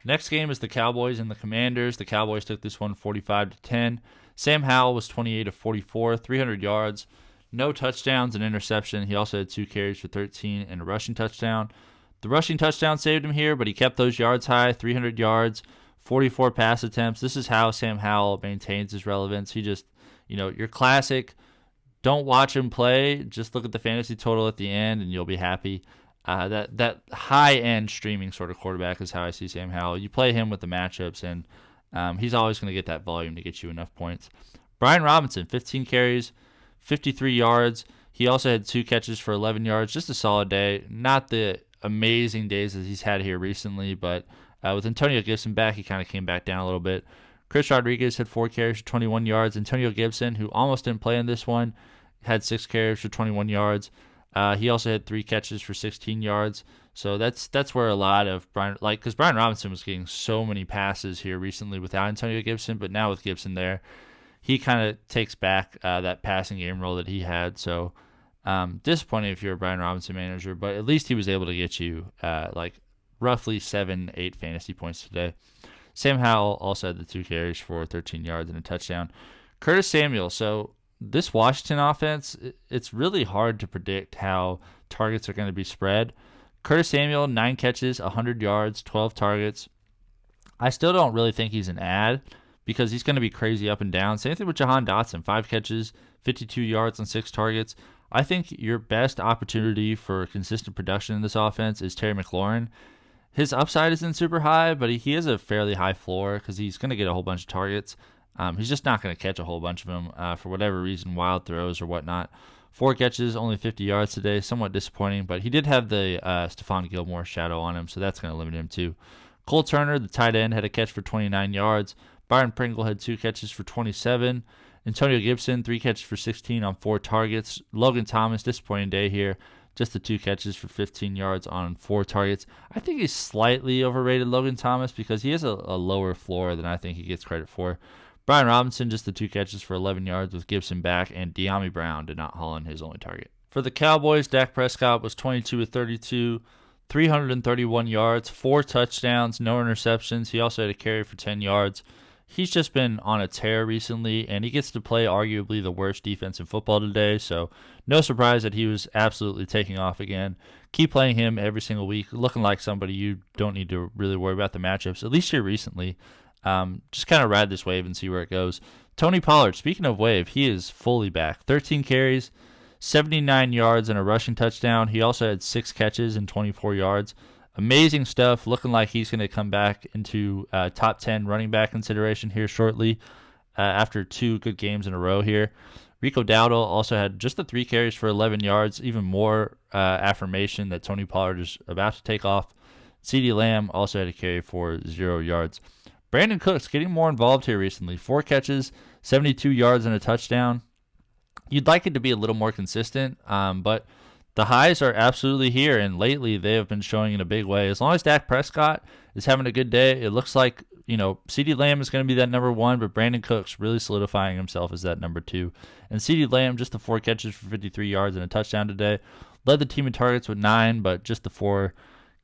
Next game is the Cowboys and the Commanders. The Cowboys took this one 45-10. Sam Howell was 28 of 44, 300 yards, no touchdowns, and interception. He also had 2 carries for 13 and a rushing touchdown. The rushing touchdown saved him here, but he kept those yards high, 300 yards, 44 pass attempts. This is how Sam Howell maintains his relevance. He just, your classic, don't watch him play, just look at the fantasy total at the end and you'll be happy. That high-end streaming sort of quarterback is how I see Sam Howell. You play him with the matchups, and he's always going to get that volume to get you enough points. Brian Robinson, 15 carries, 53 yards. He also had 2 catches for 11 yards. Just a solid day. Not the amazing days that he's had here recently, but with Antonio Gibson back, he kind of came back down a little bit. Chris Rodriguez had 4 carries for 21 yards. Antonio Gibson, who almost didn't play in this one, had 6 carries for 21 yards. He also had 3 catches for 16 yards. So that's where a lot of Brian, because Brian Robinson was getting so many passes here recently without Antonio Gibson, but now with Gibson there, he kind of takes back that passing game role that he had. So disappointing if you're a Brian Robinson manager, but at least he was able to get you roughly 7-8 fantasy points today. Sam Howell also had the 2 carries for 13 yards and a touchdown. Curtis Samuel. So this Washington offense, it's really hard to predict how targets are going to be spread. Curtis Samuel, 9 catches, 100 yards, 12 targets. I still don't really think he's an ad because he's going to be crazy up and down. Same thing with Jahan Dotson, 5 catches, 52 yards on 6 targets. I think your best opportunity for consistent production in this offense is Terry McLaurin. His upside isn't super high, but he has a fairly high floor because he's going to get a whole bunch of targets. He's just not going to catch a whole bunch of them for whatever reason, wild throws or whatnot. 4 catches, only 50 yards today, somewhat disappointing, but he did have the Stephon Gilmore shadow on him, so that's going to limit him too. Cole Turner, the tight end, had a catch for 29 yards. Byron Pringle had 2 catches for 27. Antonio Gibson, 3 catches for 16 on 4 targets. Logan Thomas, disappointing day here. Just the 2 catches for 15 yards on 4 targets. I think he's slightly overrated, Logan Thomas, because he has a lower floor than I think he gets credit for. Brian Robinson, just the 2 catches for 11 yards with Gibson back, and De'Ami Brown did not haul in his only target. For the Cowboys, Dak Prescott was 22 of 32, 331 yards, 4 touchdowns, no interceptions. He also had a carry for 10 yards. He's just been on a tear recently, and he gets to play arguably the worst defense in football today, so no surprise that he was absolutely taking off again. Keep playing him every single week, looking like somebody you don't need to really worry about the matchups, at least here recently. Just kind of ride this wave and see where it goes. Tony Pollard, speaking of wave, he is fully back. 13 carries, 79 yards, and a rushing touchdown. He also had 6 catches and 24 yards. Amazing stuff, looking like he's going to come back into top 10 running back consideration here shortly after 2 good games in a row here. Rico Dowdle also had just the 3 carries for 11 yards, even more affirmation that Tony Pollard is about to take off. CeeDee Lamb also had a carry for 0 yards. Brandin Cooks getting more involved here recently. 4 catches, 72 yards, and a touchdown. You'd like it to be a little more consistent, but the highs are absolutely here, and lately they have been showing in a big way. As long as Dak Prescott is having a good day, it looks like CeeDee Lamb is going to be that number 1, but Brandin Cooks really solidifying himself as that number 2. And CeeDee Lamb, just the 4 catches for 53 yards and a touchdown today. Led the team in targets with 9, but just the 4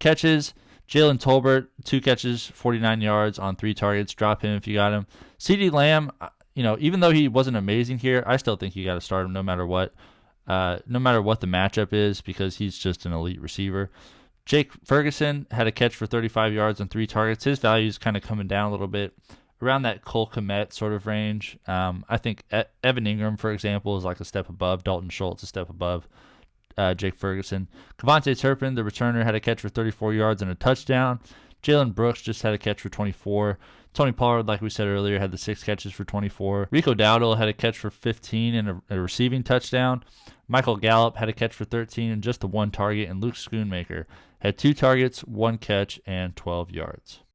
catches. Jalen Tolbert, 2 catches, 49 yards on 3 targets. Drop him if you got him. CeeDee Lamb, even though he wasn't amazing here, I still think you got to start him no matter what. No matter what the matchup is, because he's just an elite receiver. Jake Ferguson had a catch for 35 yards on 3 targets. His value is kind of coming down a little bit, around that Cole Kmet sort of range. I think Evan Ingram, for example, is like a step above. Dalton Schultz a step above Jake Ferguson. Kevontae Turpin, the returner, had a catch for 34 yards and a touchdown. Jalen Brooks just had a catch for 24. Tony Pollard, like we said earlier, had the 6 catches for 24. Rico Dowdle had a catch for 15 and a receiving touchdown. Michael Gallup had a catch for 13 and just the 1 target. And Luke Schoonmaker had 2 targets, 1 catch, and 12 yards.